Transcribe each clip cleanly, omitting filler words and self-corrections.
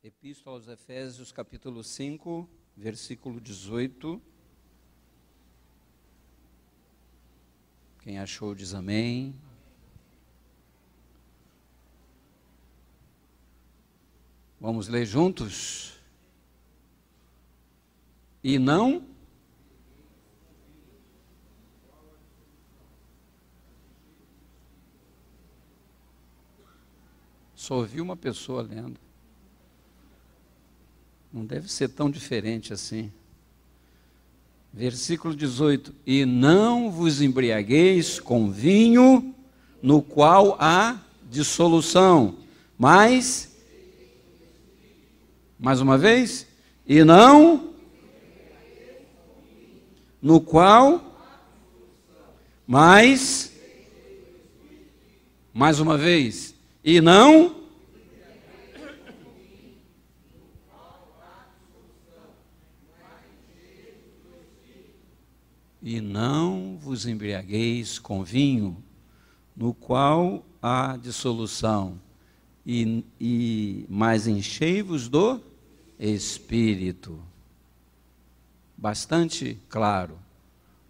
Epístola aos Efésios, capítulo 5, versículo 18. Quem achou diz amém. Vamos ler juntos? E não... Só ouvi uma pessoa lendo. Não deve ser tão diferente assim. Versículo 18. E não vos embriagueis com vinho, no qual há dissolução, mas, mais uma vez, e não, no qual, mais uma vez, e não, e não vos embriagueis com vinho, no qual há dissolução, mas enchei-vos do Espírito. Bastante claro,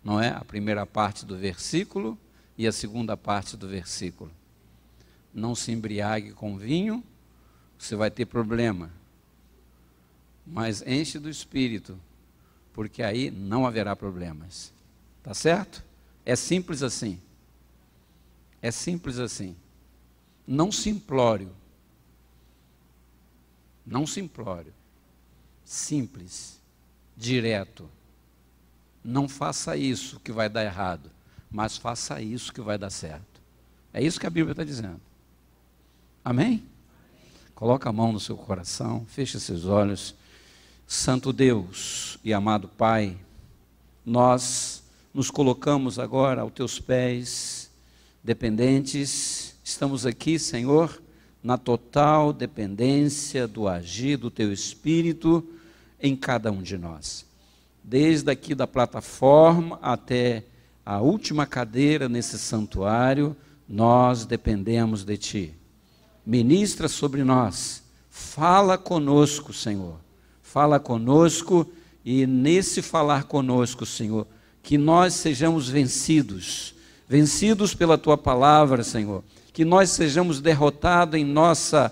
não é? A primeira parte do versículo e a segunda parte do versículo. Não se embriague com vinho, você vai ter problema, mas enche do Espírito, porque aí não haverá problemas. Tá certo? É simples assim. É simples assim. Não simplório. Não simplório. Simples. Direto. Não faça isso que vai dar errado, mas faça isso que vai dar certo. É isso que a Bíblia está dizendo. Amém? Coloca a mão no seu coração, feche seus olhos. Santo Deus e amado Pai, nós nos colocamos agora aos teus pés, dependentes. Estamos aqui, Senhor, na total dependência do agir do teu Espírito em cada um de nós. Desde aqui da plataforma até a última cadeira nesse santuário, nós dependemos de ti. Ministra sobre nós, fala conosco, Senhor. Fala conosco e nesse falar conosco, Senhor, que nós sejamos vencidos pela Tua palavra, Senhor, que nós sejamos derrotados em nossa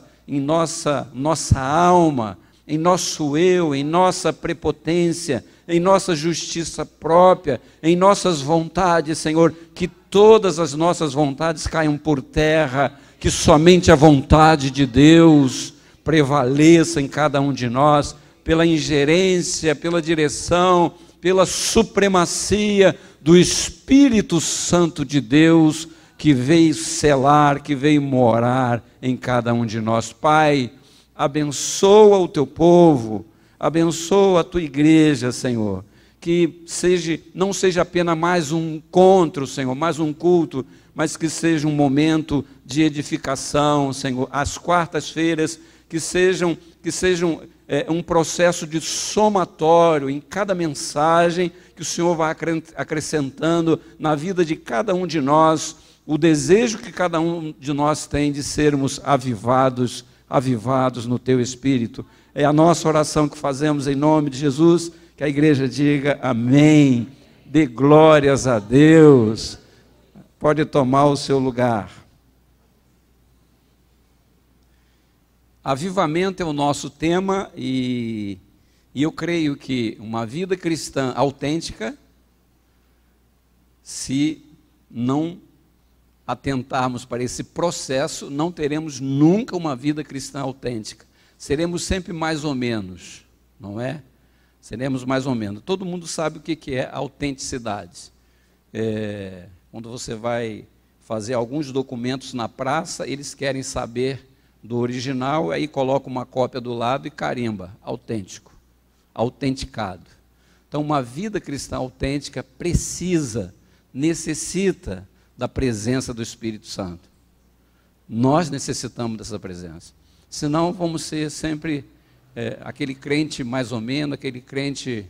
alma, em nosso eu, em nossa prepotência, em nossa justiça própria, em nossas vontades, Senhor, que todas as nossas vontades caiam por terra, que somente a vontade de Deus prevaleça em cada um de nós, pela ingerência, pela direção, pela supremacia do Espírito Santo de Deus, que veio selar, que veio morar em cada um de nós. Pai, abençoa o teu povo, abençoa a tua igreja, Senhor, que não seja apenas mais um encontro, Senhor, mais um culto, mas que seja um momento de edificação, Senhor, às quartas-feiras, que sejam um processo de somatório em cada mensagem que o Senhor vai acrescentando na vida de cada um de nós, o desejo que cada um de nós tem de sermos avivados no Teu Espírito. É a nossa oração que fazemos em nome de Jesus, que a igreja diga amém, dê glórias a Deus. Pode tomar o seu lugar. Avivamento é o nosso tema e eu creio que uma vida cristã autêntica, se não atentarmos para esse processo, não teremos nunca uma vida cristã autêntica. Seremos sempre mais ou menos, não é? Seremos mais ou menos. Todo mundo sabe o que é autenticidade. Quando você vai fazer alguns documentos na praça, eles querem saber do original, aí coloca uma cópia do lado e carimba, autêntico, autenticado. Então, uma vida cristã autêntica necessita da presença do Espírito Santo. Nós necessitamos dessa presença. Senão, vamos ser sempre aquele crente mais ou menos, aquele crente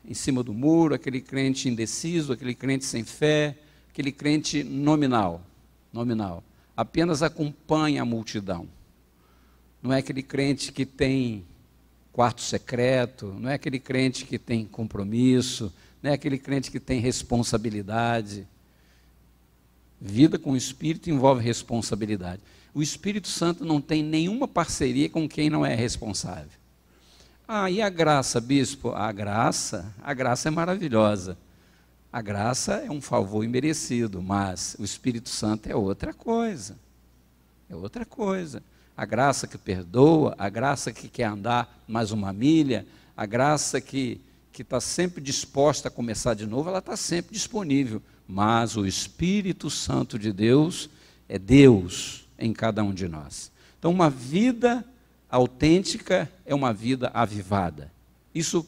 em cima do muro, aquele crente indeciso, aquele crente sem fé, aquele crente nominal. Apenas acompanha a multidão. não é aquele crente que tem quarto secreto, não é aquele crente que tem compromisso, não é aquele crente que tem responsabilidade. Vida com o Espírito envolve responsabilidade. O Espírito Santo não tem nenhuma parceria com quem não é responsável. E a graça, bispo? A graça é maravilhosa. A graça é um favor imerecido, mas o Espírito Santo é outra coisa. É outra coisa. A graça que perdoa, a graça que quer andar mais uma milha, a graça que está sempre disposta a começar de novo, ela está sempre disponível. Mas o Espírito Santo de Deus é Deus em cada um de nós. Então, uma vida autêntica é uma vida avivada. Isso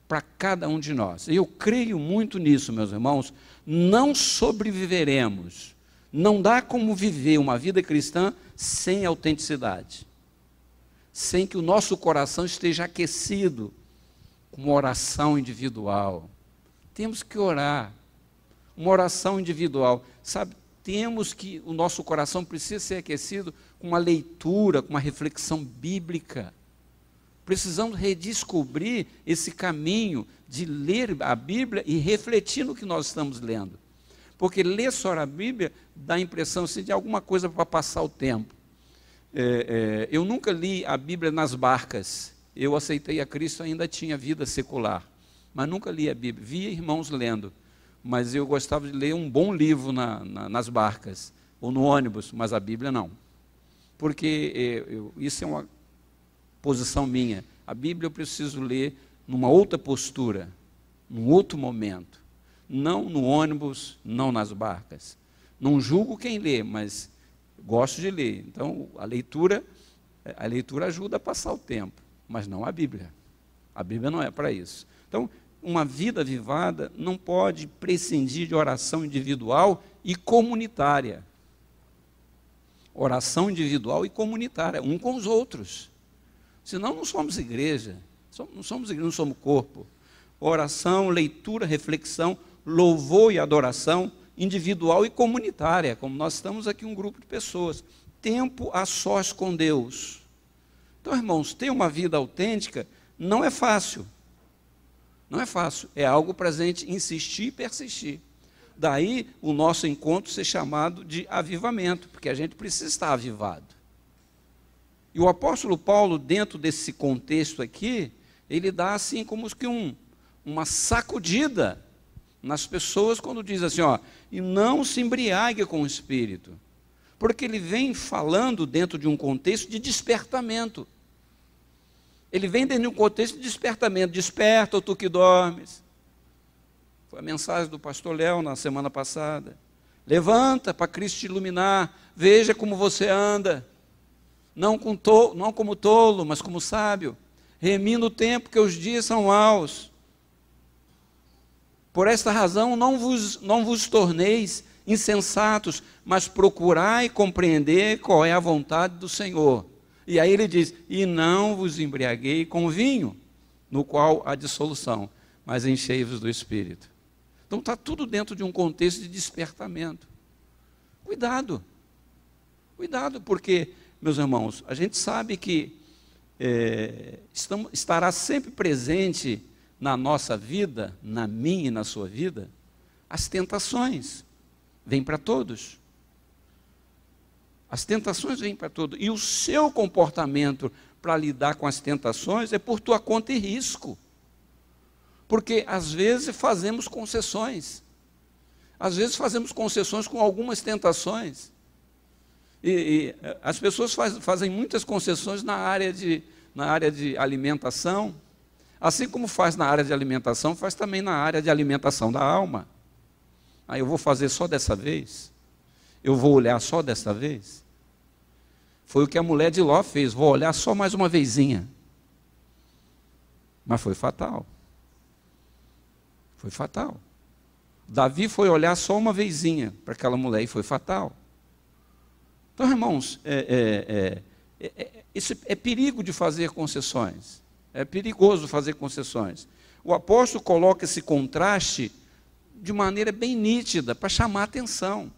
para cada um de nós. Eu creio muito nisso, meus irmãos. Não sobreviveremos. Não dá como viver uma vida cristã sem autenticidade. Sem que o nosso coração esteja aquecido com uma oração individual. Temos que orar. Uma oração individual. Sabe, o nosso coração precisa ser aquecido com uma leitura, com uma reflexão bíblica. Precisamos redescobrir esse caminho de ler a Bíblia e refletir no que nós estamos lendo. Porque ler só a Bíblia dá a impressão assim, de alguma coisa para passar o tempo. Eu nunca li a Bíblia nas barcas. Eu aceitei a Cristo, ainda tinha vida secular. Mas nunca li a Bíblia. Via irmãos lendo. Mas eu gostava de ler um bom livro nas barcas, ou no ônibus, mas a Bíblia não. Porque isso é uma posição minha. A Bíblia eu preciso ler numa outra postura, num outro momento. Não no ônibus, não nas barcas. Não julgo quem lê, mas gosto de ler. Então, a leitura ajuda a passar o tempo, mas não a Bíblia. A Bíblia não é para isso. Então, uma vida avivada não pode prescindir de oração individual e comunitária. Oração individual e comunitária, um com os outros. Senão não somos igreja, não somos corpo. Oração, leitura, reflexão, louvor e adoração individual e comunitária, como nós estamos aqui um grupo de pessoas. Tempo a sós com Deus. Então, irmãos, ter uma vida autêntica não é fácil. Não é fácil, é algo para a gente insistir e persistir. Daí o nosso encontro ser chamado de avivamento, porque a gente precisa estar avivado. E o apóstolo Paulo, dentro desse contexto aqui, ele dá assim como que uma sacudida nas pessoas quando diz assim, e não se embriague com o Espírito. Porque ele vem falando dentro de um contexto de despertamento. Ele vem dentro de um contexto de despertamento. Desperta, ou tu que dormes. Foi a mensagem do pastor Léo na semana passada. Levanta para Cristo te iluminar. Veja como você anda. Não como tolo, mas como sábio. Remina o tempo, que os dias são maus. Por esta razão não vos torneis insensatos, mas procurai compreender qual é a vontade do Senhor. E aí ele diz, e não vos embriaguei com vinho, no qual há dissolução, mas enchei-vos do Espírito. Então está tudo dentro de um contexto de despertamento. Cuidado, porque, meus irmãos, a gente sabe que estará sempre presente na nossa vida, na minha e na sua vida, as tentações. Vêm para todos. As tentações vêm para todos. E o seu comportamento para lidar com as tentações é por tua conta e risco. Porque às vezes fazemos concessões. Às vezes fazemos concessões com algumas tentações. E as pessoas fazem muitas concessões na área de alimentação. Assim como faz na área de alimentação, faz também na área de alimentação da alma. Eu vou fazer só dessa vez? Eu vou olhar só dessa vez? Foi o que a mulher de Ló fez, vou olhar só mais uma vezinha. Mas foi fatal. Foi fatal. Davi foi olhar só uma vezinha para aquela mulher e foi fatal. Então, irmãos, esse é perigo de fazer concessões. É perigoso fazer concessões. O apóstolo coloca esse contraste de maneira bem nítida, para chamar a atenção.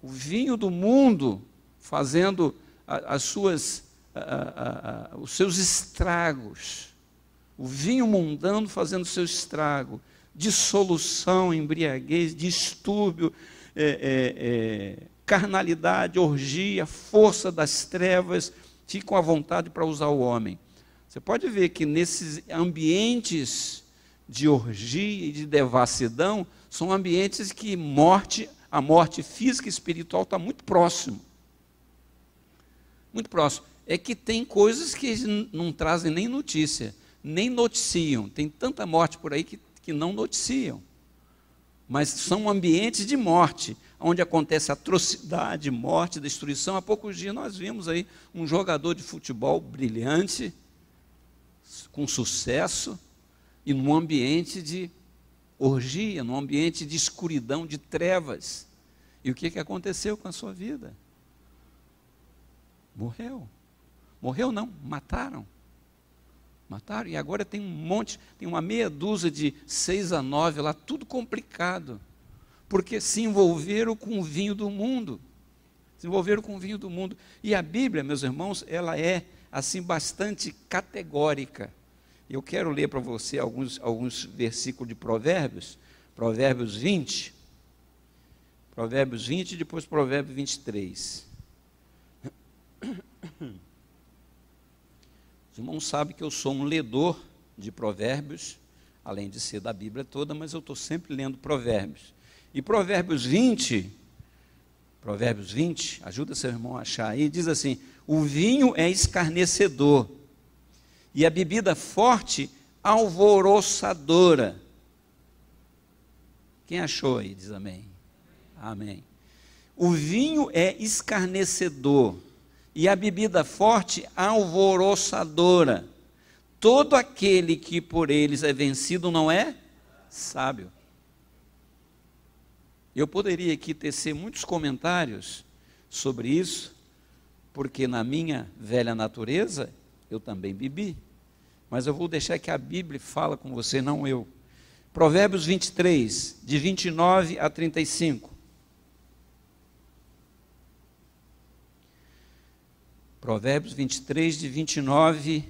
O vinho do mundo fazendo os seus estragos. O vinho mundano fazendo seu estrago. Dissolução, embriaguez, distúrbio, carnalidade, orgia, força das trevas, ficam à vontade para usar o homem. Você pode ver que nesses ambientes de orgia e de devassidão, são ambientes que a morte física e espiritual está muito próximo. Muito próximo. É que tem coisas que não trazem nem notícia, nem noticiam. Tem tanta morte por aí que não noticiam. Mas são ambientes de morte, onde acontece atrocidade, morte, destruição. Há poucos dias nós vimos aí um jogador de futebol brilhante, com sucesso, e num ambiente de orgia, num ambiente de escuridão, de trevas. E o que aconteceu com a sua vida? Morreu. Morreu não, mataram. Mataram, e agora tem um monte, tem uma meia dúzia de 6 a 9 lá, tudo complicado, porque se envolveram com o vinho do mundo, se envolveram com o vinho do mundo. E a Bíblia, meus irmãos, ela é assim bastante categórica. Eu quero ler para você alguns versículos de Provérbios, Provérbios 20, e depois Provérbios 23. Os irmãos sabem que eu sou um ledor de Provérbios, além de ser da Bíblia toda, mas eu estou sempre lendo Provérbios. E Provérbios 20, ajuda seu irmão a achar aí, diz assim: o vinho é escarnecedor, e a bebida forte alvoroçadora. Quem achou aí, diz amém. Amém. O vinho é escarnecedor, e a bebida forte alvoroçadora. Todo aquele que por eles é vencido não é sábio. Eu poderia aqui tecer muitos comentários sobre isso, porque na minha velha natureza eu também bebi. Mas eu vou deixar que a Bíblia fala com você, não eu. Provérbios 23, de 29 a 35. Provérbios 23, de 29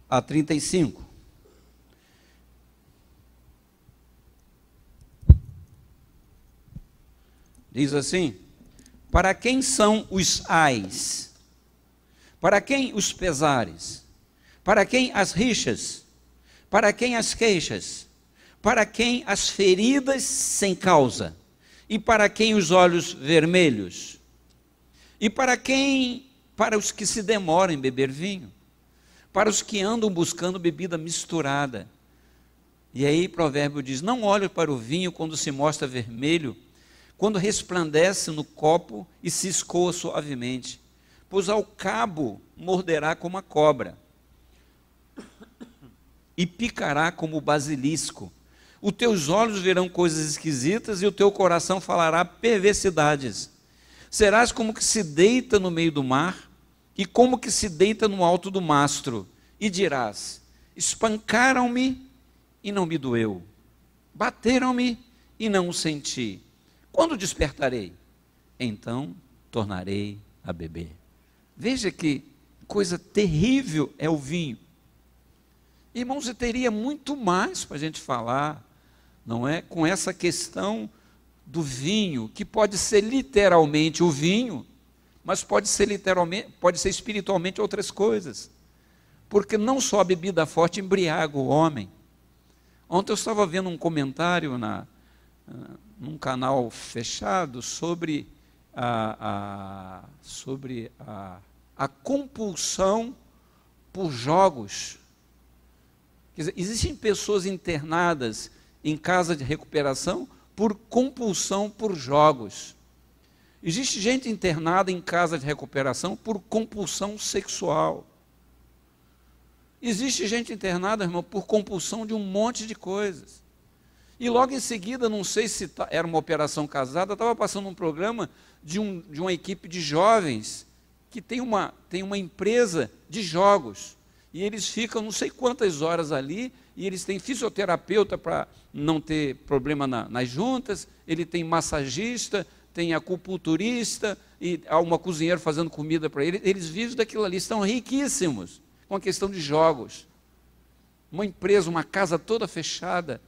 a 35. Diz assim: para quem são os ais? Para quem os pesares? Para quem as rixas? Para quem as queixas? Para quem as feridas sem causa? E para quem os olhos vermelhos? E para os que se demoram em beber vinho? Para os que andam buscando bebida misturada? E aí Provérbio diz: não olhe para o vinho quando se mostra vermelho, quando resplandece no copo e se escoa suavemente, pois ao cabo morderá como a cobra, e picará como o basilisco. Os teus olhos verão coisas esquisitas, e o teu coração falará perversidades. Serás como que se deita no meio do mar, e como que se deita no alto do mastro, e dirás: espancaram-me e não me doeu, bateram-me e não o senti. Quando despertarei? Então tornarei a beber. Veja que coisa terrível é o vinho. Irmãos, eu teria muito mais para a gente falar, não é? Com essa questão do vinho, que pode ser literalmente o vinho, mas pode ser espiritualmente outras coisas. Porque não só a bebida forte embriaga o homem. Ontem eu estava vendo um comentário num canal fechado sobre a compulsão por jogos. Quer dizer, existem pessoas internadas em casa de recuperação por compulsão por jogos. Existe gente internada em casa de recuperação por compulsão sexual. Existe gente internada, irmão, por compulsão de um monte de coisas. E logo em seguida, não sei se era uma operação casada, estava passando um programa de uma equipe de jovens que tem uma empresa de jogos. E eles ficam não sei quantas horas ali, e eles têm fisioterapeuta para não ter problema nas juntas, ele tem massagista, tem acupunturista, e há uma cozinheira fazendo comida para eles. Eles vivem daquilo ali, estão riquíssimos com a questão de jogos. Uma empresa, uma casa toda fechada,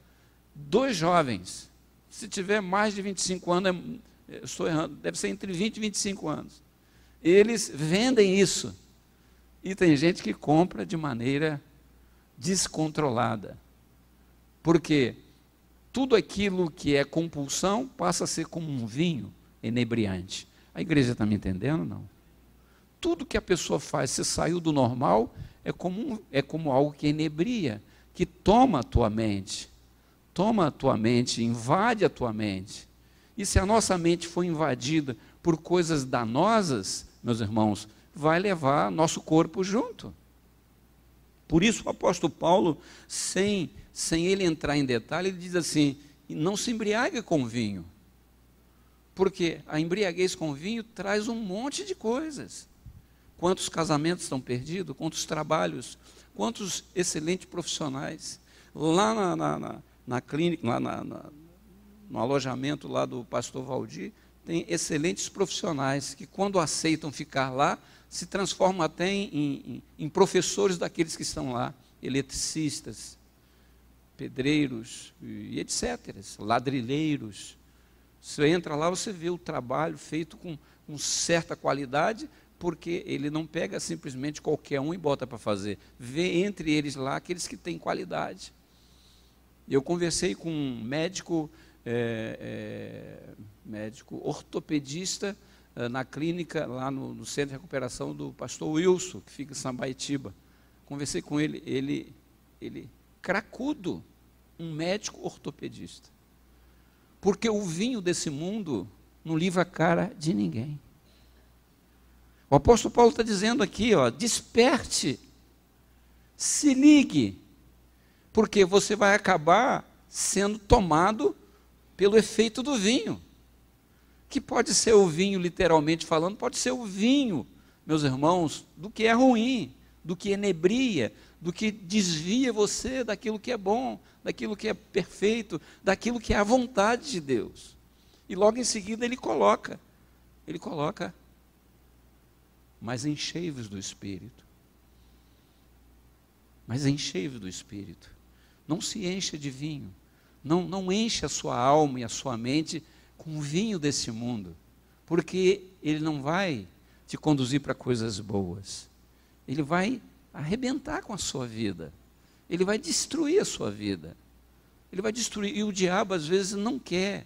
2 jovens, se tiver mais de 25 anos, eu estou errando, deve ser entre 20 e 25 anos. Eles vendem isso. E tem gente que compra de maneira descontrolada. Porque tudo aquilo que é compulsão passa a ser como um vinho inebriante. A igreja está me entendendo? Não. Tudo que a pessoa faz, se saiu do normal, é como algo que inebria, que toma a tua mente, invade a tua mente. E se a nossa mente for invadida por coisas danosas, meus irmãos, vai levar nosso corpo junto. Por isso o apóstolo Paulo, sem ele entrar em detalhe, ele diz assim: não se embriague com vinho, porque a embriaguez com vinho traz um monte de coisas. Quantos casamentos estão perdidos, quantos trabalhos, quantos excelentes profissionais. Lá na clínica, lá no alojamento lá do pastor Valdir, tem excelentes profissionais que, quando aceitam ficar lá, se transformam até em professores daqueles que estão lá, eletricistas, pedreiros e etc., ladrilheiros. Você entra lá, você vê o trabalho feito com certa qualidade, porque ele não pega simplesmente qualquer um e bota para fazer. Vê entre eles lá aqueles que têm qualidade. Eu conversei com um médico ortopedista na clínica, lá no centro de recuperação do pastor Wilson, que fica em Sambaitiba. Conversei com ele, ele cracudo, um médico ortopedista. Porque o vinho desse mundo não livra a cara de ninguém. O apóstolo Paulo está dizendo aqui, desperte, se ligue, porque você vai acabar sendo tomado pelo efeito do vinho, que pode ser o vinho, literalmente falando, pode ser o vinho, meus irmãos, do que é ruim, do que enebria, do que desvia você daquilo que é bom, daquilo que é perfeito, daquilo que é a vontade de Deus. E logo em seguida ele coloca, mas enchei-vos do Espírito. Mas enchei-vos do Espírito. Não se encha de vinho. Não enche a sua alma e a sua mente com o vinho desse mundo. Porque ele não vai te conduzir para coisas boas. Ele vai arrebentar com a sua vida. Ele vai destruir a sua vida. Ele vai destruir. E o diabo, às vezes, não quer,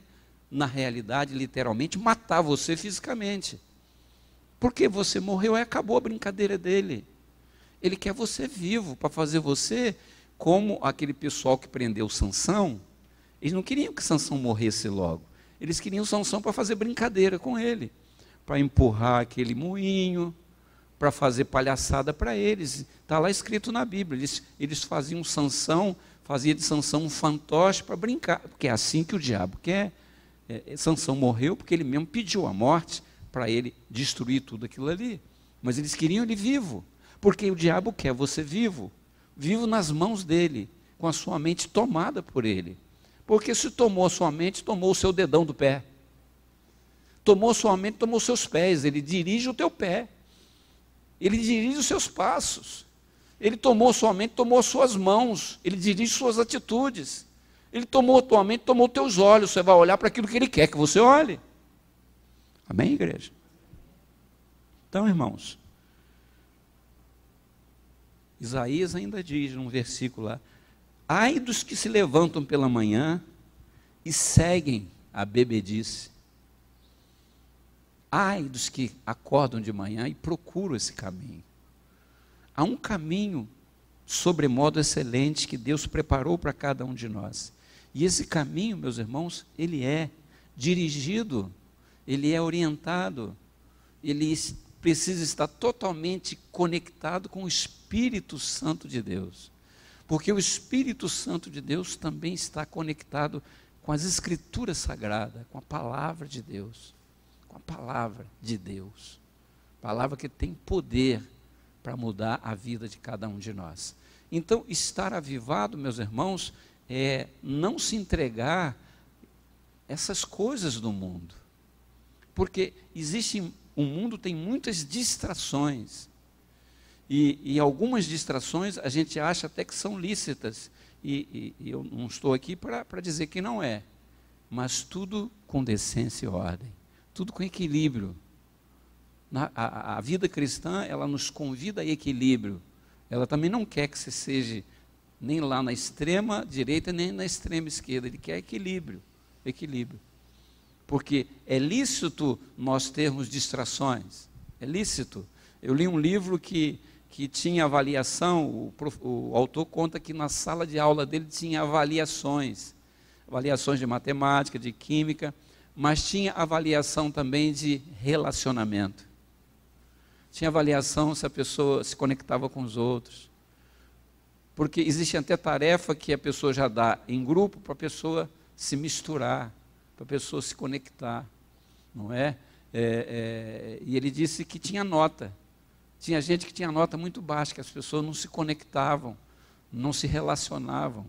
na realidade, literalmente, matar você fisicamente. Porque você morreu e acabou a brincadeira dele. Ele quer você vivo, para fazer você como aquele pessoal que prendeu Sansão. Eles não queriam que Sansão morresse logo. Eles queriam Sansão para fazer brincadeira com ele, para empurrar aquele moinho, para fazer palhaçada para eles. Está lá escrito na Bíblia. Eles faziam Sansão, fazia de Sansão um fantoche para brincar, porque é assim que o diabo quer. Sansão morreu porque ele mesmo pediu a morte, para ele destruir tudo aquilo ali. Mas eles queriam ele vivo, porque o diabo quer você vivo, vivo nas mãos dele, com a sua mente tomada por ele. Porque se tomou a sua mente, tomou o seu dedão do pé. Tomou a sua mente, tomou os seus pés. Ele dirige o teu pé. Ele dirige os seus passos. Ele tomou a sua mente, tomou as suas mãos. Ele dirige suas atitudes. Ele tomou a tua mente, tomou os teus olhos. Você vai olhar para aquilo que ele quer que você olhe. Amém, igreja? Então, irmãos, Isaías ainda diz num versículo lá: ai dos que se levantam pela manhã e seguem a bebedice. Ai dos que acordam de manhã e procuram esse caminho. Há um caminho sobremodo excelente que Deus preparou para cada um de nós. E esse caminho, meus irmãos, ele é dirigido, ele é orientado, ele precisa estar totalmente conectado com o Espírito Santo de Deus. Porque o Espírito Santo de Deus também está conectado com as Escrituras Sagradas, com a Palavra de Deus. Com a Palavra de Deus. Palavra que tem poder para mudar a vida de cada um de nós. Então, estar avivado, meus irmãos, é não se entregar a essas coisas do mundo. Porque o mundo tem muitas distrações. E algumas distrações a gente acha até que são lícitas. E eu não estou aqui para dizer que não é. Mas tudo com decência e ordem. Tudo com equilíbrio. A vida cristã, ela nos convida a equilíbrio. Ela também não quer que você seja nem lá na extrema direita, nem na extrema esquerda. Ele quer equilíbrio. Equilíbrio. Porque é lícito nós termos distrações. É lícito. Eu li um livro que tinha avaliação, o autor conta que na sala de aula dele tinha avaliações de matemática, de química, mas tinha avaliação também de relacionamento. Tinha avaliação se a pessoa se conectava com os outros. Porque existe até tarefa que a pessoa já dá em grupo para a pessoa se misturar, para a pessoa se conectar, não é? E ele disse que tinha nota. Tinha gente que tinha nota muito baixa, que as pessoas não se conectavam, não se relacionavam,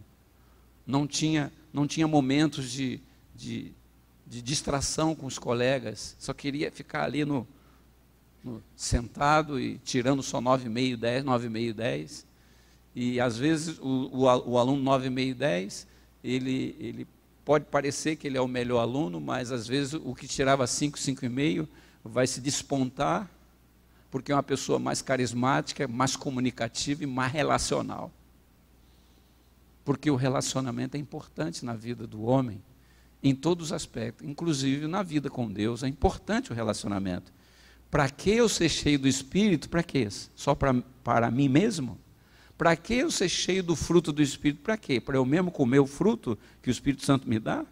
não tinha momentos de distração com os colegas, só queria ficar ali sentado e tirando só 9,5, 10, 9,5, 10. E às vezes o aluno 9,5, 10, ele pode parecer que ele é o melhor aluno, mas às vezes o que tirava 5, 5,5 vai se despontar, porque é uma pessoa mais carismática, mais comunicativa e mais relacional. Porque o relacionamento é importante na vida do homem, em todos os aspectos, inclusive na vida com Deus, é importante o relacionamento. Para que eu ser cheio do Espírito? Para quê? Só para mim mesmo? Para que eu ser cheio do fruto do Espírito? Para quê? Para eu mesmo comer o fruto que o Espírito Santo me dá?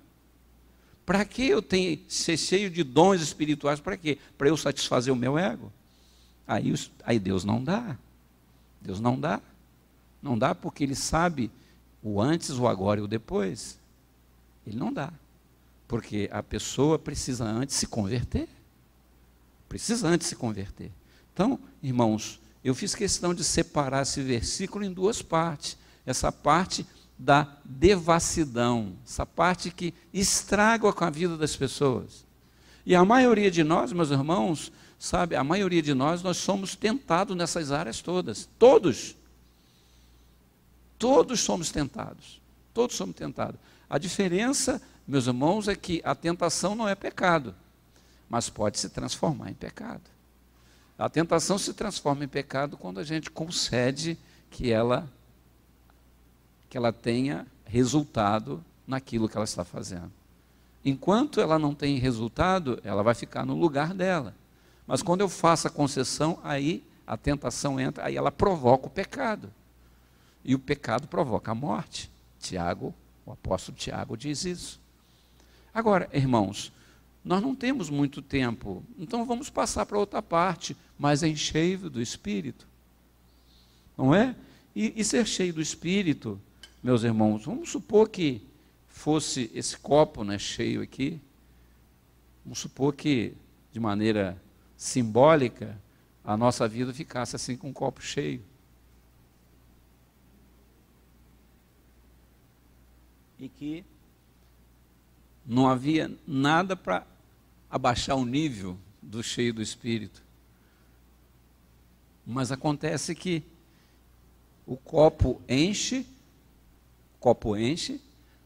Para que eu ser cheio de dons espirituais? Para quê? Para eu satisfazer o meu ego? Aí Deus não dá. Deus não dá. Não dá porque Ele sabe o antes, o agora e o depois. Ele não dá. Porque a pessoa precisa antes se converter. Precisa antes se converter. Então, irmãos, eu fiz questão de separar esse versículo em duas partes. Essa parte da devassidão, essa parte que estraga com a vida das pessoas. E a maioria de nós, meus irmãos, sabe, a maioria de nós somos tentados nessas áreas todas. Todos somos tentados. Todos somos tentados. A diferença, meus irmãos, é que a tentação não é pecado, mas pode se transformar em pecado. A tentação se transforma em pecado quando a gente concede que ela tenha resultado naquilo que ela está fazendo. Enquanto ela não tem resultado, ela vai ficar no lugar dela. Mas quando eu faço a concessão, aí a tentação entra, aí ela provoca o pecado. E o pecado provoca a morte. O apóstolo Tiago diz isso. Agora, irmãos, nós não temos muito tempo, então vamos passar para outra parte, mas é cheio do Espírito. Não é? E ser cheio do Espírito, meus irmãos, vamos supor que fosse esse copo, né, cheio aqui, vamos supor que, de maneira simbólica, a nossa vida ficasse assim com um copo cheio. E que não havia nada para abaixar o nível do cheio do Espírito. Mas acontece que o copo enche,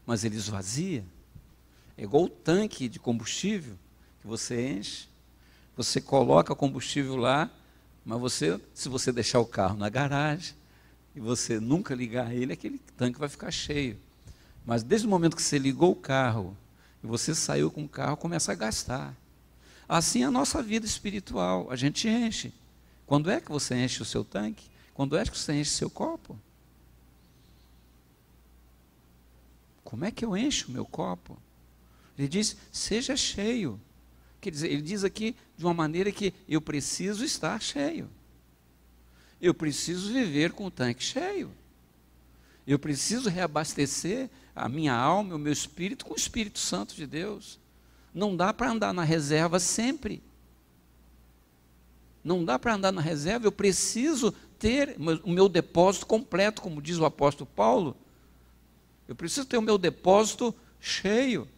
mas ele esvazia. É igual o tanque de combustível que você enche, você coloca combustível lá, mas se você deixar o carro na garagem e você nunca ligar ele, aquele tanque vai ficar cheio. Mas desde o momento que você ligou o carro e você saiu com o carro, começa a gastar. Assim é a nossa vida espiritual, a gente enche. Quando é que você enche o seu tanque? Quando é que você enche o seu copo? Como é que eu encho o meu copo? Ele diz, seja cheio. Quer dizer, ele diz aqui de uma maneira que eu preciso estar cheio. Eu preciso viver com o tanque cheio. Eu preciso reabastecer a minha alma, o meu espírito com o Espírito Santo de Deus. Não dá para andar na reserva sempre. Não dá para andar na reserva, eu preciso ter o meu depósito completo, como diz o apóstolo Paulo. Eu preciso ter o meu depósito cheio.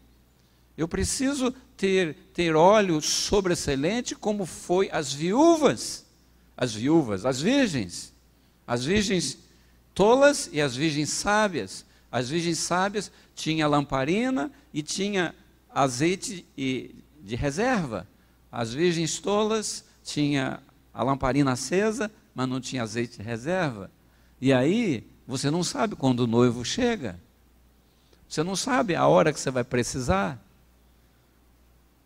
Eu preciso ter óleo sobreexcelente, como foi as virgens, as virgens tolas e as virgens sábias. As virgens sábias tinham lamparina e tinha azeite de reserva. As virgens tolas tinham a lamparina acesa, mas não tinha azeite de reserva. E aí, você não sabe quando o noivo chega. Você não sabe a hora que você vai precisar.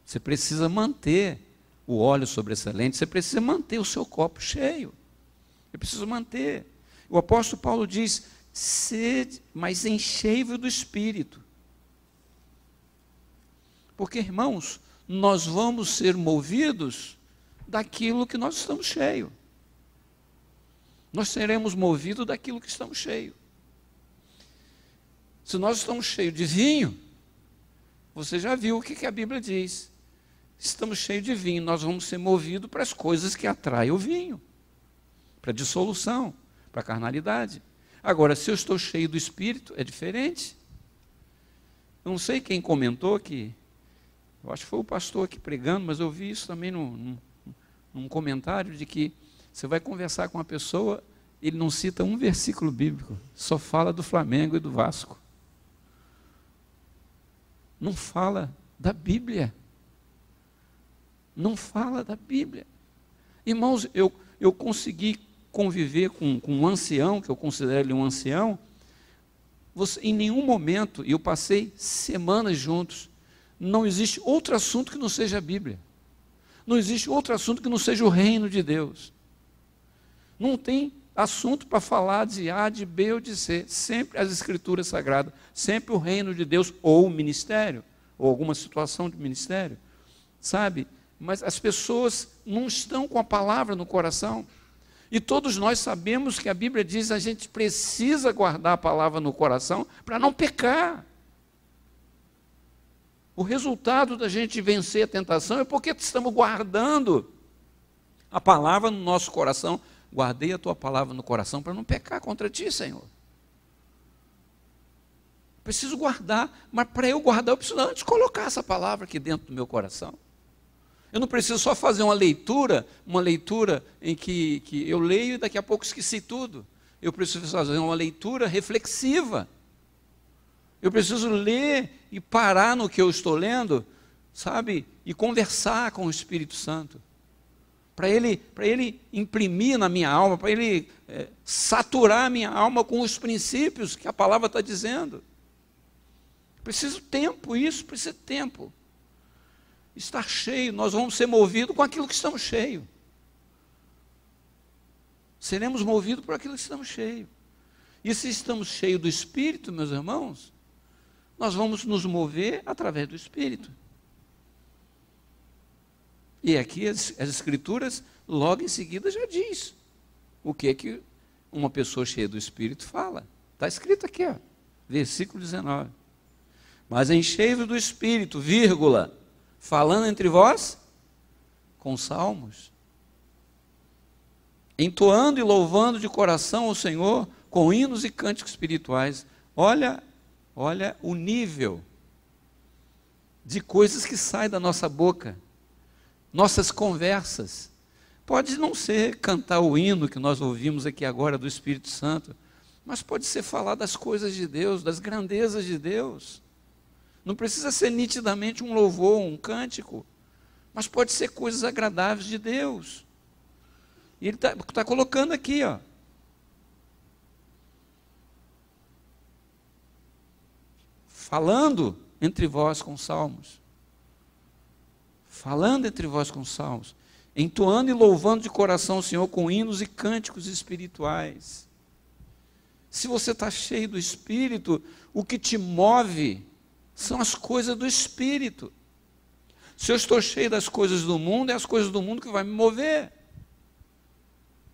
Você precisa manter o óleo sobressalente, você precisa manter o seu copo cheio. Eu preciso manter. O apóstolo Paulo diz, sede, mas enchei-vos do Espírito. Porque, irmãos, nós vamos ser movidos daquilo que nós estamos cheios. Nós seremos movidos daquilo que estamos cheios. Se nós estamos cheios de vinho, você já viu o que a Bíblia diz. Estamos cheios de vinho, nós vamos ser movidos para as coisas que atraem o vinho. Para a dissolução, para a carnalidade. Agora, se eu estou cheio do Espírito, é diferente. Eu não sei quem comentou que, eu acho que foi o pastor aqui pregando, mas eu vi isso também num comentário, de que você vai conversar com uma pessoa, ele não cita um versículo bíblico, só fala do Flamengo e do Vasco. Não fala da Bíblia. Não fala da Bíblia. Irmãos, eu consegui conviver com um ancião, que eu considero ele um ancião, em nenhum momento, e eu passei semanas juntos, não existe outro assunto que não seja a Bíblia. Não existe outro assunto que não seja o reino de Deus. Não tem assunto para falar de A, de B ou de C. Sempre as Escrituras Sagradas, sempre o reino de Deus, ou o ministério, ou alguma situação de ministério, sabe? Mas as pessoas não estão com a palavra no coração. E todos nós sabemos que a Bíblia diz que a gente precisa guardar a palavra no coração para não pecar. O resultado da gente vencer a tentação é porque estamos guardando a palavra no nosso coração. Guardei a tua palavra no coração para não pecar contra ti, Senhor. Preciso guardar, mas para eu guardar, eu preciso antes colocar essa palavra aqui dentro do meu coração. Eu não preciso só fazer uma leitura em que eu leio e daqui a pouco esqueci tudo. Eu preciso fazer uma leitura reflexiva. Eu preciso ler e parar no que eu estou lendo, sabe? E conversar com o Espírito Santo. Para ele imprimir na minha alma, para ele saturar a minha alma com os princípios que a palavra está dizendo. Preciso tempo, isso precisa tempo. Estar cheio, nós vamos ser movidos com aquilo que estamos cheios. Seremos movidos por aquilo que estamos cheios. E se estamos cheios do Espírito, meus irmãos, nós vamos nos mover através do Espírito. E aqui as Escrituras, logo em seguida, já diz o que uma pessoa cheia do Espírito fala. Está escrito aqui, ó, versículo 19. Mas enchei-vos do Espírito, vírgula, falando entre vós com salmos, entoando e louvando de coração ao Senhor com hinos e cânticos espirituais. Olha o nível de coisas que saem da nossa boca, nossas conversas. Pode não ser cantar o hino que nós ouvimos aqui agora do Espírito Santo, mas pode ser falar das coisas de Deus, das grandezas de Deus. Não precisa ser nitidamente um louvor, um cântico, mas pode ser coisas agradáveis de Deus. E ele está colocando aqui, ó. Falando entre vós com salmos. Falando entre vós com salmos. Entoando e louvando de coração o Senhor com hinos e cânticos espirituais. Se você está cheio do Espírito, o que te move são as coisas do Espírito. Se eu estou cheio das coisas do mundo, é as coisas do mundo que vai me mover.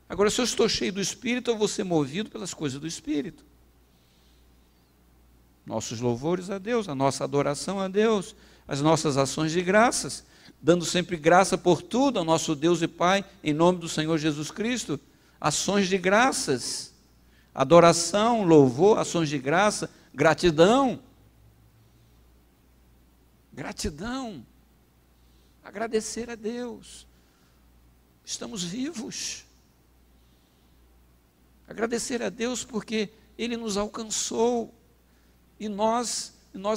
Agora, se eu estou cheio do Espírito, eu vou ser movido pelas coisas do Espírito. Nossos louvores a Deus, a nossa adoração a Deus, as nossas ações de graças, dando sempre graça por tudo ao nosso Deus e Pai, em nome do Senhor Jesus Cristo. Ações de graças, adoração, louvor, ações de graça, gratidão. Gratidão. Agradecer a Deus. Estamos vivos. Agradecer a Deus porque Ele nos alcançou e nós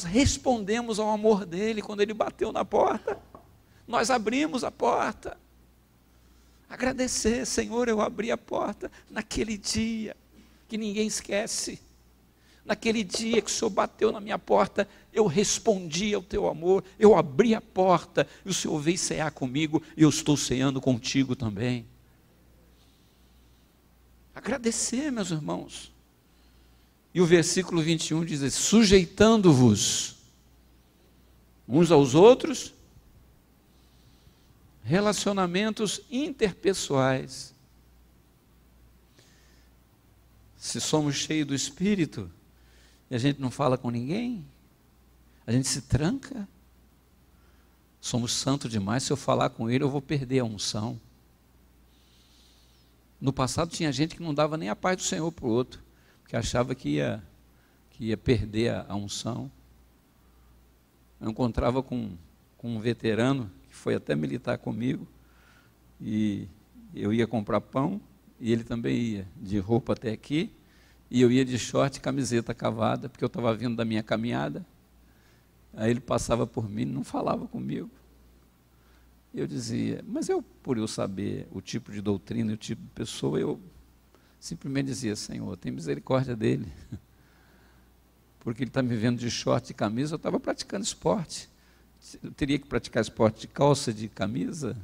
respondemos ao amor dEle quando Ele bateu na porta. Nós abrimos a porta. Agradecer, Senhor, eu abri a porta naquele dia que ninguém esquece. Naquele dia que o Senhor bateu na minha porta, eu respondi ao teu amor, eu abri a porta, e o Senhor veio cear comigo, e eu estou ceando contigo também. Agradecer, meus irmãos. E o versículo 21 diz assim: sujeitando-vos uns aos outros, relacionamentos interpessoais. Se somos cheios do Espírito, e a gente não fala com ninguém, a gente se tranca. Somos santos demais, se eu falar com ele eu vou perder a unção. No passado tinha gente que não dava nem a paz do Senhor para o outro, porque achava que ia perder a unção. Eu encontrava com um veterano, que foi até militar comigo, e eu ia comprar pão, e ele também ia de roupa até aqui, e eu ia de short e camiseta cavada, porque eu estava vindo da minha caminhada. Aí ele passava por mim, não falava comigo. Eu dizia, mas por eu saber o tipo de doutrina e o tipo de pessoa, eu simplesmente dizia: Senhor, tem misericórdia dele. Porque ele está me vendo de short e camisa, eu estava praticando esporte. Eu teria que praticar esporte de calça, de camisa?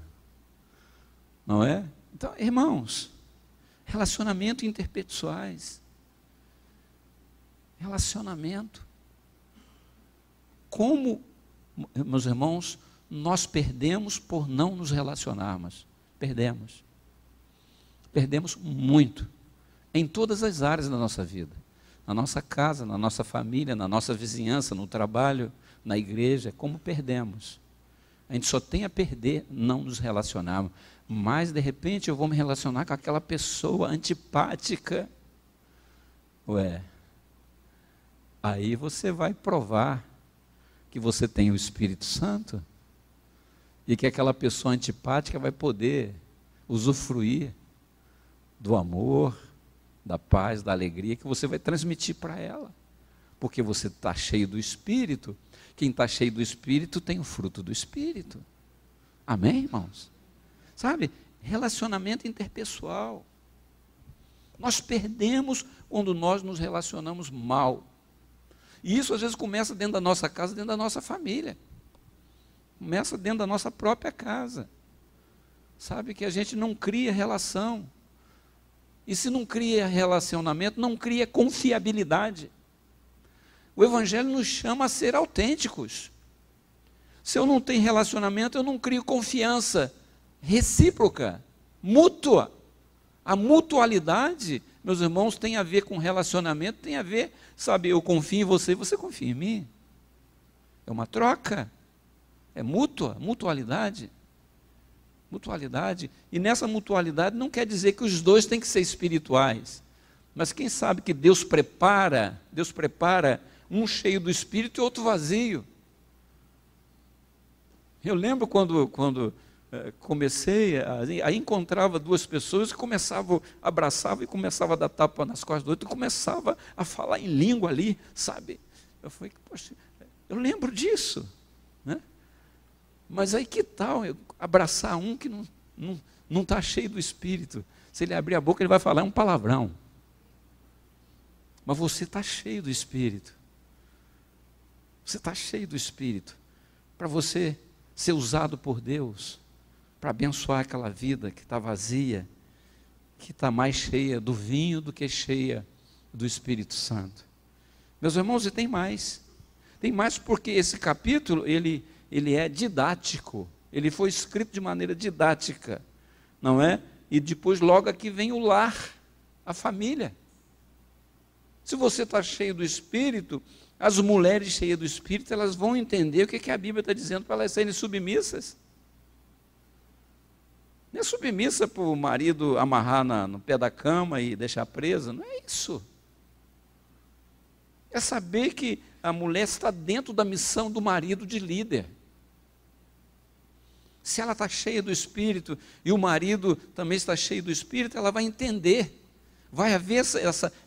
Não é? Então, irmãos, relacionamento interpessoais. Relacionamento. Como, meus irmãos, nós perdemos por não nos relacionarmos. Perdemos. Perdemos muito. Em todas as áreas da nossa vida. Na nossa casa, na nossa família, na nossa vizinhança, no trabalho, na igreja. Como perdemos. A gente só tem a perder não nos relacionarmos. Mas, de repente, eu vou me relacionar com aquela pessoa antipática. Aí você vai provar que você tem o Espírito Santo e que aquela pessoa antipática vai poder usufruir do amor, da paz, da alegria que você vai transmitir para ela, porque você está cheio do Espírito. Quem está cheio do Espírito tem o fruto do Espírito. Amém, irmãos? Sabe, relacionamento interpessoal. Nós perdemos quando nós nos relacionamos mal. E isso às vezes começa dentro da nossa casa, dentro da nossa família. Começa dentro da nossa própria casa. Sabe, que a gente não cria relação. E se não cria relacionamento, não cria confiabilidade. O Evangelho nos chama a ser autênticos. Se eu não tenho relacionamento, eu não crio confiança recíproca, mútua. A mutualidade, meus irmãos, tem a ver com relacionamento, tem a ver, sabe, eu confio em você e você confia em mim. É uma troca, é mútua, mutualidade. Mutualidade, e nessa mutualidade não quer dizer que os dois têm que ser espirituais, mas quem sabe que Deus prepara um cheio do Espírito e outro vazio. Eu lembro quando comecei, aí encontrava duas pessoas que começavam, abraçavam e começavam a dar tapa nas costas do outro, e começava a falar em língua ali, sabe? Eu falei, poxa, eu lembro disso, né? Mas aí que tal eu abraçar um que não está cheio do Espírito? Se ele abrir a boca, ele vai falar um palavrão. Mas você está cheio do Espírito. Você está cheio do Espírito. Para você ser usado por Deus, para abençoar aquela vida que está vazia, que está mais cheia do vinho do que cheia do Espírito Santo. Meus irmãos, e tem mais. Tem mais porque esse capítulo, ele é didático. Ele foi escrito de maneira didática, não é? E depois logo aqui vem o lar, a família. Se você está cheio do Espírito, as mulheres cheias do Espírito, elas vão entender o que a Bíblia está dizendo para elas serem submissas. Não é submissa para o marido amarrar no pé da cama e deixar presa, não é isso. É saber que a mulher está dentro da missão do marido de líder. Se ela está cheia do Espírito e o marido também está cheio do Espírito, ela vai entender. Vai haver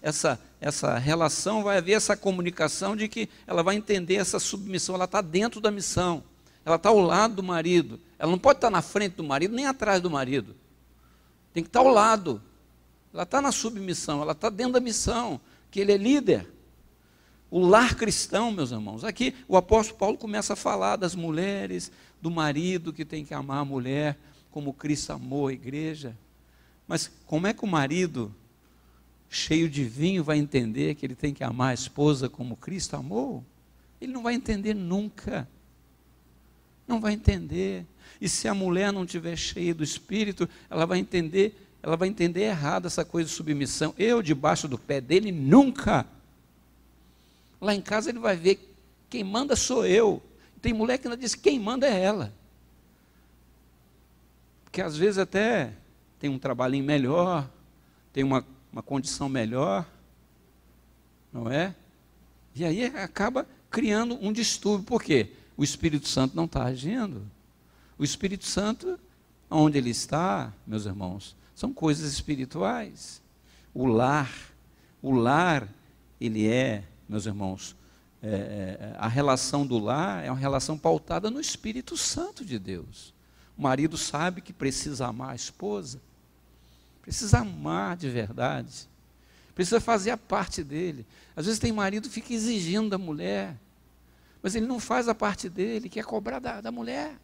essa relação, vai haver essa comunicação de que ela vai entender essa submissão. Ela está dentro da missão, ela está ao lado do marido. Ela não pode estar na frente do marido, nem atrás do marido. Tem que estar ao lado. Ela está na submissão, ela está dentro da missão, que ele é líder. O lar cristão, meus irmãos, aqui o apóstolo Paulo começa a falar das mulheres, do marido que tem que amar a mulher, como Cristo amou a igreja. Mas como é que o marido, cheio de vinho, vai entender que ele tem que amar a esposa como Cristo amou? Ele não vai entender nunca. Não vai entender. E se a mulher não estiver cheia do Espírito, ela vai entender errado essa coisa de submissão. Eu debaixo do pé dele nunca. Lá em casa ele vai ver quem manda sou eu. Tem mulher que ainda diz que quem manda é ela. Porque às vezes até tem um trabalhinho melhor, tem uma condição melhor, não é? E aí acaba criando um distúrbio. Por quê? O Espírito Santo não está agindo. O Espírito Santo, onde ele está, meus irmãos, são coisas espirituais. O lar, ele é, meus irmãos, a relação do lar é uma relação pautada no Espírito Santo de Deus. O marido sabe que precisa amar a esposa, precisa amar de verdade, precisa fazer a parte dele. Às vezes tem marido que fica exigindo da mulher, mas ele não faz a parte dele, quer cobrar da mulher.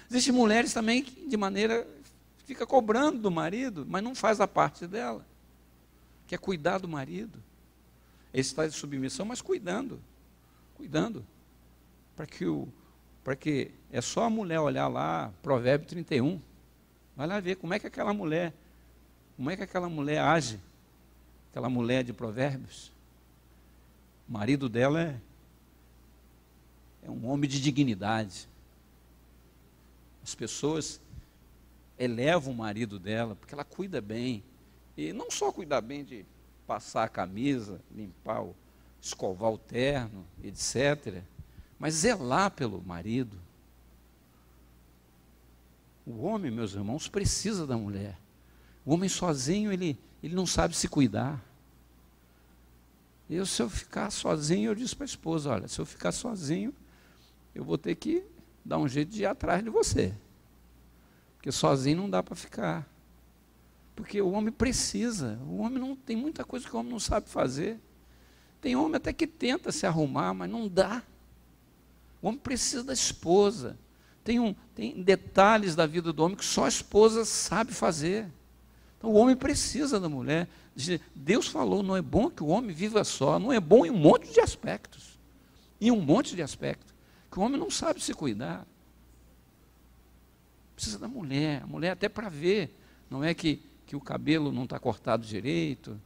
Existem mulheres também que de maneira fica cobrando do marido, mas não faz a parte dela, quer cuidar do marido. Esse está de submissão, mas cuidando, para que é só a mulher olhar lá, Provérbio 31, vai lá ver como é que aquela mulher age, aquela mulher de Provérbios. O marido dela é um homem de dignidade. As pessoas elevam o marido dela, porque ela cuida bem, e não só cuidar bem de passar a camisa, limpar, escovar o terno, etc., mas zelar pelo marido. O homem, meus irmãos, precisa da mulher. O homem sozinho, ele não sabe se cuidar. Se eu ficar sozinho, eu disse para a esposa, olha, se eu ficar sozinho, eu vou ter que dar um jeito de ir atrás de você. Porque sozinho não dá para ficar. Porque o homem precisa. O homem não tem muita coisa que o homem não sabe fazer. Tem homem até que tenta se arrumar, mas não dá. O homem precisa da esposa. Tem detalhes da vida do homem que só a esposa sabe fazer. Então o homem precisa da mulher. Deus falou, não é bom que o homem viva só. Não é bom em um monte de aspectos. Em um monte de aspectos. Que o homem não sabe se cuidar. Precisa da mulher. A mulher até para ver. Não é que o cabelo não está cortado direito,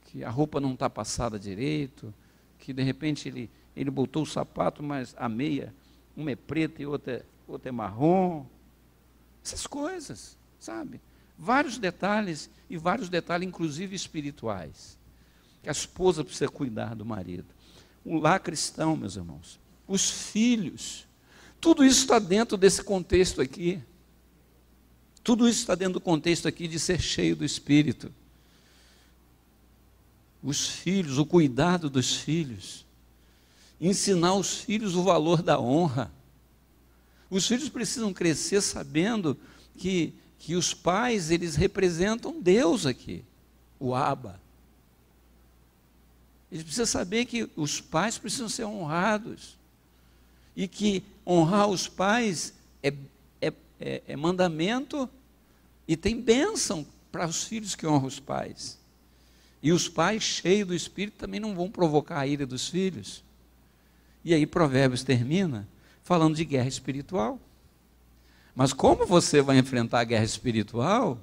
que a roupa não está passada direito, que de repente ele botou o sapato, mas a meia, uma é preta e outra é marrom. Essas coisas, sabe? Vários detalhes, inclusive espirituais, que a esposa precisa cuidar do marido. O lar cristão, meus irmãos, os filhos, tudo isso está dentro desse contexto aqui. Tudo isso está dentro do contexto aqui de ser cheio do Espírito. Os filhos, o cuidado dos filhos. Ensinar os filhos o valor da honra. Os filhos precisam crescer sabendo que os pais, eles representam Deus aqui, o Abba. Eles precisam saber que os pais precisam ser honrados. E que honrar os pais é mandamento e tem bênção para os filhos que honram os pais. E os pais cheios do Espírito também não vão provocar a ira dos filhos. E aí Provérbios termina falando de guerra espiritual. Mas como você vai enfrentar a guerra espiritual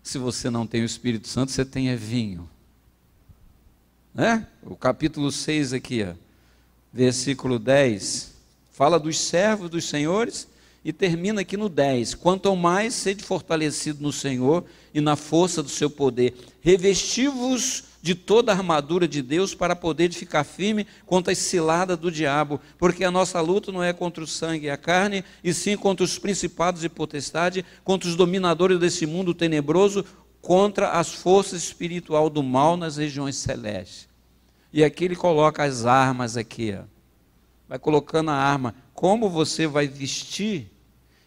se você não tem o Espírito Santo, você tem vinho? Né? O capítulo 6 aqui, versículo 10, fala dos servos dos senhores e termina aqui no 10. Quanto ao mais, sede fortalecido no Senhor e na força do seu poder. Revesti-vos de toda a armadura de Deus para poder ficar firme contra as ciladas do diabo, porque a nossa luta não é contra o sangue e a carne, e sim contra os principados e potestades, contra os dominadores desse mundo tenebroso, contra as forças espirituais do mal nas regiões celestes. E aqui ele coloca as armas aqui, ó. Vai colocando a arma. Como você vai vestir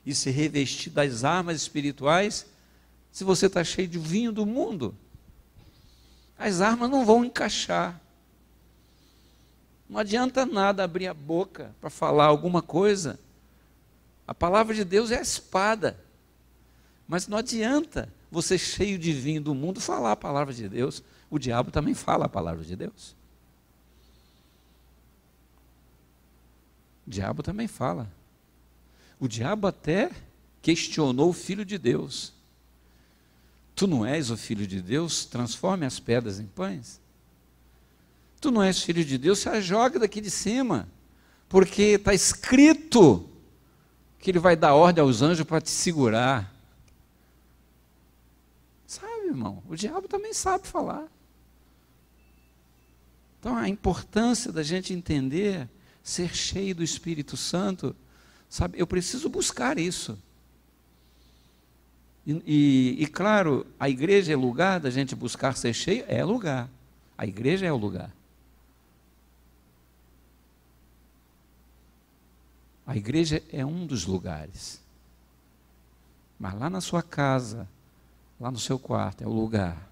e se revestir das armas espirituais se você está cheio de vinho do mundo? As armas não vão encaixar. Não adianta nada abrir a boca para falar alguma coisa. A palavra de Deus é a espada. Mas não adianta você cheio de vinho do mundo falar a palavra de Deus. O diabo também fala a palavra de Deus. O diabo também fala. O diabo até questionou o Filho de Deus. Tu não és o Filho de Deus? Transforme as pedras em pães. Tu não és Filho de Deus? Se joga daqui de cima. Porque está escrito que ele vai dar ordem aos anjos para te segurar. Sabe, irmão? O diabo também sabe falar. Então a importância da gente entender, ser cheio do Espírito Santo, sabe? Eu preciso buscar isso. E claro, a igreja é lugar da gente buscar ser cheio? É lugar. A igreja é o lugar. A igreja é um dos lugares. Mas lá na sua casa, lá no seu quarto, é o lugar.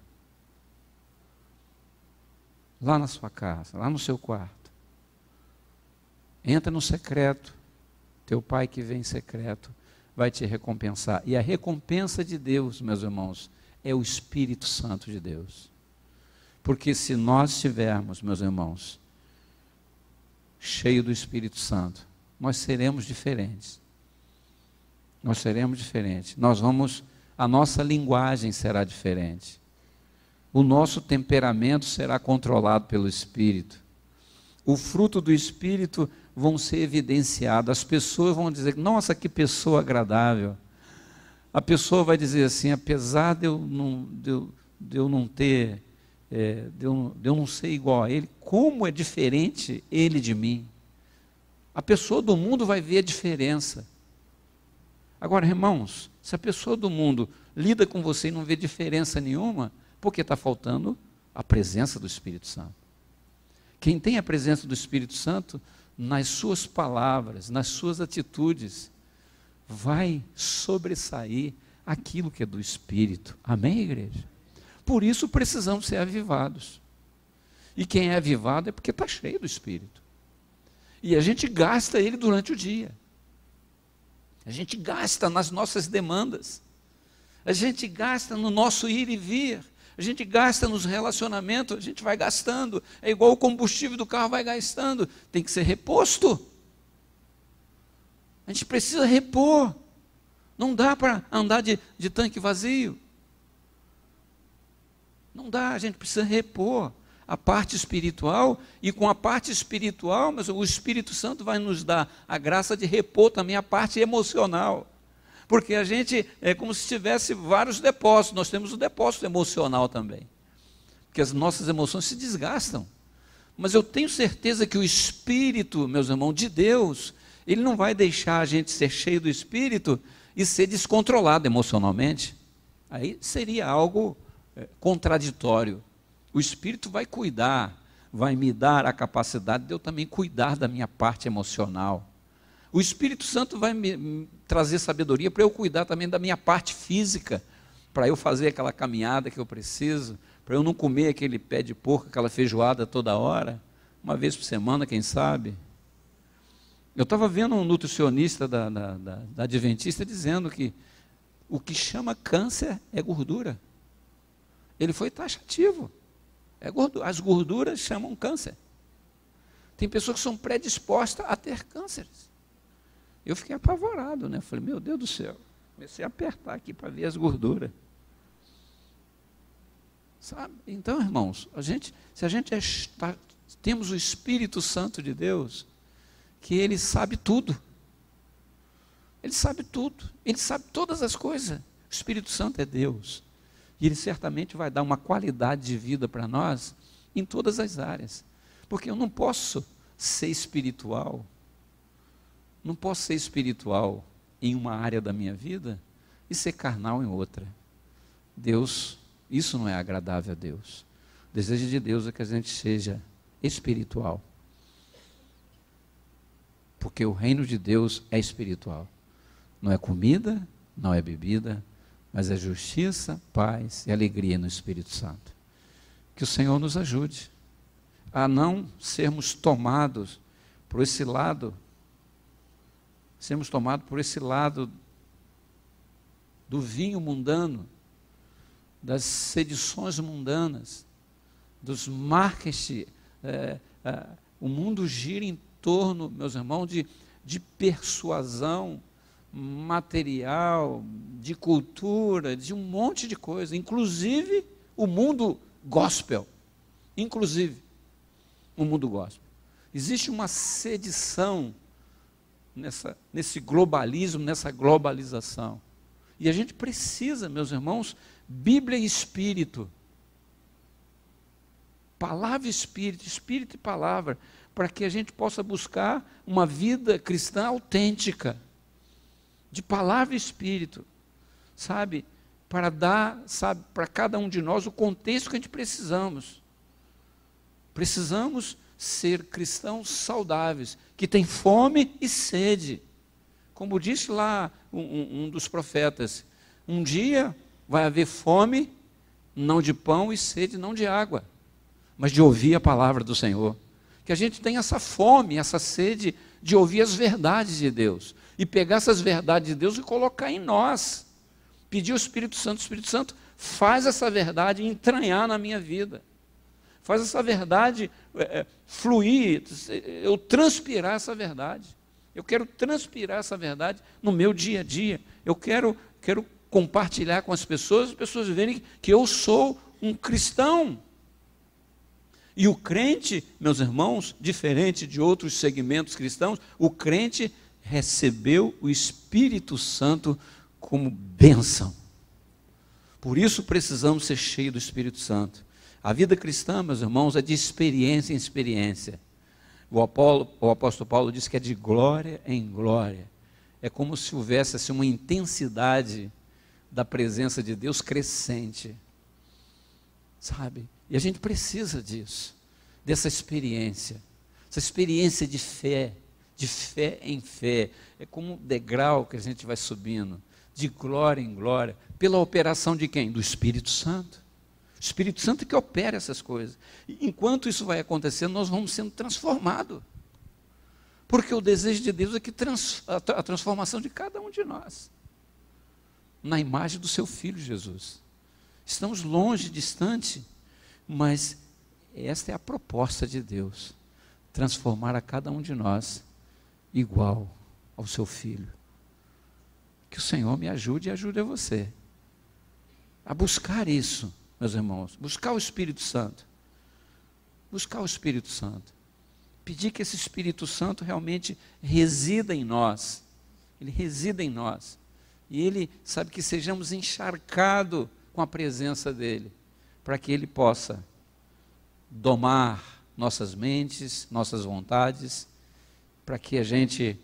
Lá na sua casa, lá no seu quarto. Entra no secreto. Teu pai que vem em secreto vai te recompensar. E a recompensa de Deus, meus irmãos, é o Espírito Santo de Deus. Porque se nós estivermos, meus irmãos, cheio do Espírito Santo, nós seremos diferentes. Nós seremos diferentes. A nossa linguagem será diferente. O nosso temperamento será controlado pelo Espírito. O fruto do Espírito vão ser evidenciados. As pessoas vão dizer, nossa, que pessoa agradável. A pessoa vai dizer assim, apesar de eu não ser igual a ele, como é diferente ele de mim. A pessoa do mundo vai ver a diferença. Agora, irmãos, se a pessoa do mundo lida com você e não vê diferença nenhuma, porque está faltando a presença do Espírito Santo. Quem tem a presença do Espírito Santo, nas suas palavras, nas suas atitudes, vai sobressair aquilo que é do Espírito. Amém, igreja? Por isso precisamos ser avivados. E quem é avivado é porque está cheio do Espírito. E a gente gasta ele durante o dia. A gente gasta nas nossas demandas. A gente gasta no nosso ir e vir. A gente gasta nos relacionamentos, a gente vai gastando. É igual o combustível do carro vai gastando. Tem que ser reposto. A gente precisa repor. Não dá para andar de tanque vazio. Não dá, a gente precisa repor a parte espiritual, e com a parte espiritual, mas o Espírito Santo vai nos dar a graça de repor também a parte emocional. Porque a gente é como se tivesse vários depósitos, nós temos o depósito emocional também. Porque as nossas emoções se desgastam. Mas eu tenho certeza que o Espírito, meus irmãos, de Deus, ele não vai deixar a gente ser cheio do Espírito e ser descontrolado emocionalmente. Aí seria algo contraditório. O Espírito vai cuidar, vai me dar a capacidade de eu também cuidar da minha parte emocional. O Espírito Santo vai me trazer sabedoria para eu cuidar também da minha parte física, para eu fazer aquela caminhada que eu preciso, para eu não comer aquele pé de porco, aquela feijoada toda hora, uma vez por semana, quem sabe. Eu estava vendo um nutricionista da Adventista dizendo que o que chama câncer é gordura. Ele foi taxativo. As gorduras chamam câncer. Tem pessoas que são predispostas a ter cânceres. Eu fiquei apavorado, né? Falei, meu Deus do céu. Comecei a apertar aqui para ver as gorduras. Sabe? Então, irmãos, se a gente temos o Espírito Santo de Deus, que Ele sabe tudo. Ele sabe tudo. Ele sabe todas as coisas. O Espírito Santo é Deus. E Ele certamente vai dar uma qualidade de vida para nós em todas as áreas. Porque eu não posso ser espiritual, em uma área da minha vida e ser carnal em outra. Deus, isso não é agradável a Deus. O desejo de Deus é que a gente seja espiritual. Porque o reino de Deus é espiritual. Não é comida, não é bebida, mas é justiça, paz e alegria no Espírito Santo. Que o Senhor nos ajude a não sermos tomados por esse lado, do vinho mundano, das sedições mundanas, dos marketing. O mundo gira em torno, meus irmãos, de persuasão material, de cultura, de um monte de coisa, inclusive o mundo gospel. Existe uma sedição nesse globalismo, nessa globalização. E a gente precisa, meus irmãos, Bíblia e Espírito. Palavra e Espírito, Espírito e Palavra, para que a gente possa buscar uma vida cristã autêntica, de Palavra e Espírito, sabe? Para dar, sabe, para cada um de nós o contexto que a gente precisamos. Precisamos ser cristãos saudáveis, que têm fome e sede. Como disse lá um dos profetas, um dia vai haver fome, não de pão, e sede, não de água, mas de ouvir a palavra do Senhor. Que a gente tenha essa fome, essa sede de ouvir as verdades de Deus, e pegar essas verdades de Deus e colocar em nós. Pedir ao Espírito Santo, faz essa verdade entranhar na minha vida. Faz essa verdade fluir, eu transpirar essa verdade. Eu quero transpirar essa verdade no meu dia a dia. Eu quero compartilhar com as pessoas verem que eu sou um cristão. E o crente, meus irmãos, diferente de outros segmentos cristãos, o crente recebeu o Espírito Santo como bênção. Por isso precisamos ser cheios do Espírito Santo. A vida cristã, meus irmãos, é de experiência em experiência. O apóstolo Paulo diz que é de glória em glória. É como se houvesse assim, uma intensidade da presença de Deus crescente. Sabe? E a gente precisa disso, dessa experiência. Essa experiência de fé em fé. É como um degrau que a gente vai subindo, de glória em glória, pela operação de quem? Do Espírito Santo. O Espírito Santo que opera essas coisas. E enquanto isso vai acontecendo, nós vamos sendo transformados. Porque o desejo de Deus é que a transformação de cada um de nós, na imagem do seu Filho Jesus. Estamos longe, distante, mas esta é a proposta de Deus, transformar a cada um de nós igual ao seu Filho. Que o Senhor me ajude e ajude a você a buscar isso, meus irmãos, buscar o Espírito Santo, pedir que esse Espírito Santo realmente resida em nós, ele resida em nós, e ele, sabe, que sejamos encharcados com a presença dele, para que ele possa domar nossas mentes, nossas vontades, para que a gente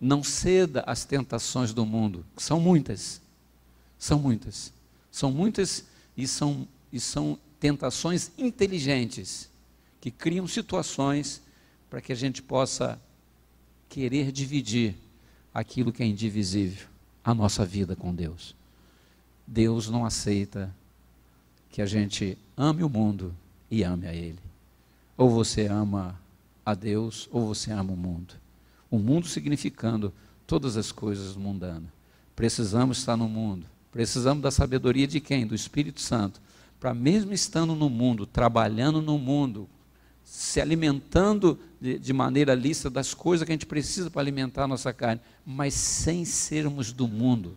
não ceda às tentações do mundo, que são muitas e são tentações inteligentes, que criam situações para que a gente possa querer dividir aquilo que é indivisível, a nossa vida com Deus. Deus não aceita que a gente ame o mundo e ame a Ele. Ou você ama a Deus, ou você ama o mundo. O mundo significando todas as coisas mundanas. Precisamos estar no mundo. Precisamos da sabedoria de quem? Do Espírito Santo. Para mesmo estando no mundo, trabalhando no mundo, se alimentando de maneira lícita das coisas que a gente precisa para alimentar a nossa carne, mas sem sermos do mundo.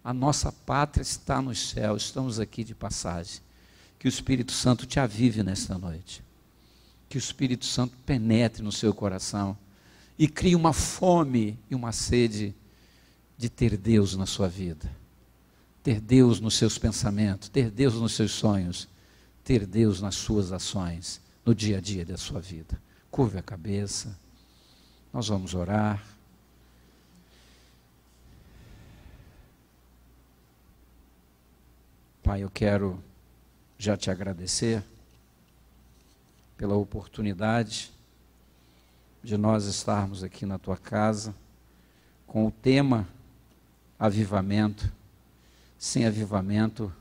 A nossa pátria está nos céus, estamos aqui de passagem. Que o Espírito Santo te avive nesta noite. Que o Espírito Santo penetre no seu coração e crie uma fome e uma sede de ter Deus na sua vida. ter Deus nos seus pensamentos, ter Deus nos seus sonhos, ter Deus nas suas ações, no dia a dia da sua vida. Curve a cabeça, nós vamos orar. Pai, eu quero já te agradecer pela oportunidade de nós estarmos aqui na tua casa com o tema avivamento. Sem avivamento,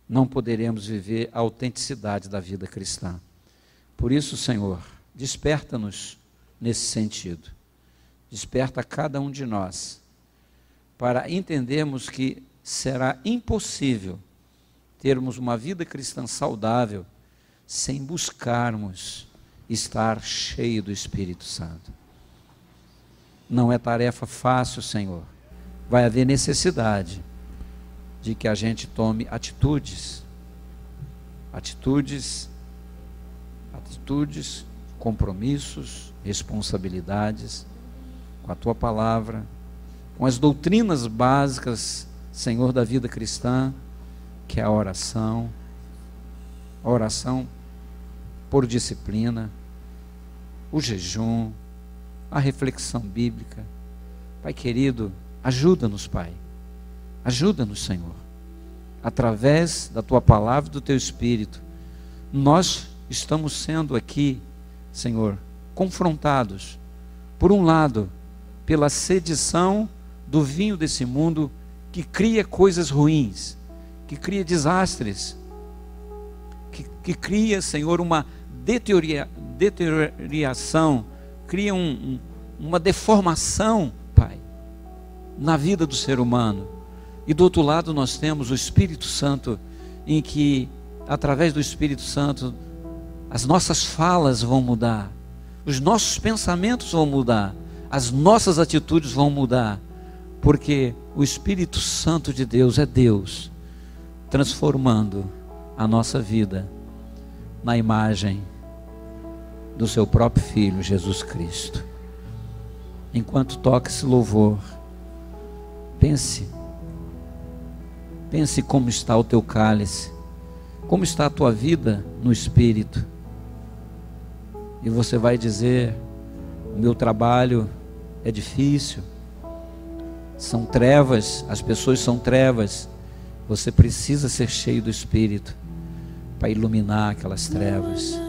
não poderemos viver a autenticidade da vida cristã. Por isso, Senhor, desperta-nos nesse sentido. Desperta cada um de nós para entendermos que será impossível termos uma vida cristã saudável sem buscarmos estar cheio do Espírito Santo. Não é tarefa fácil, Senhor. Vai haver necessidade de que a gente tome atitudes, compromissos, responsabilidades com a tua palavra, com as doutrinas básicas, Senhor, da vida cristã, que é a oração por disciplina, o jejum, a reflexão bíblica. Pai querido, ajuda-nos, Pai. Ajuda-nos, Senhor. Através da tua palavra e do teu Espírito, nós estamos sendo aqui, Senhor, confrontados, por um lado, pela sedição do vinho desse mundo que cria coisas ruins, que cria desastres, que cria, Senhor, uma deterioração, cria uma deformação, Pai, na vida do ser humano. E do outro lado nós temos o Espírito Santo, em que, através do Espírito Santo, as nossas falas vão mudar, os nossos pensamentos vão mudar, as nossas atitudes vão mudar, porque o Espírito Santo de Deus é Deus, transformando a nossa vida na imagem do seu próprio Filho, Jesus Cristo. Enquanto toca esse louvor, pense como está o teu cálice, como está a tua vida no Espírito. E você vai dizer: o meu trabalho é difícil, são trevas, as pessoas são trevas. Você precisa ser cheio do Espírito para iluminar aquelas trevas.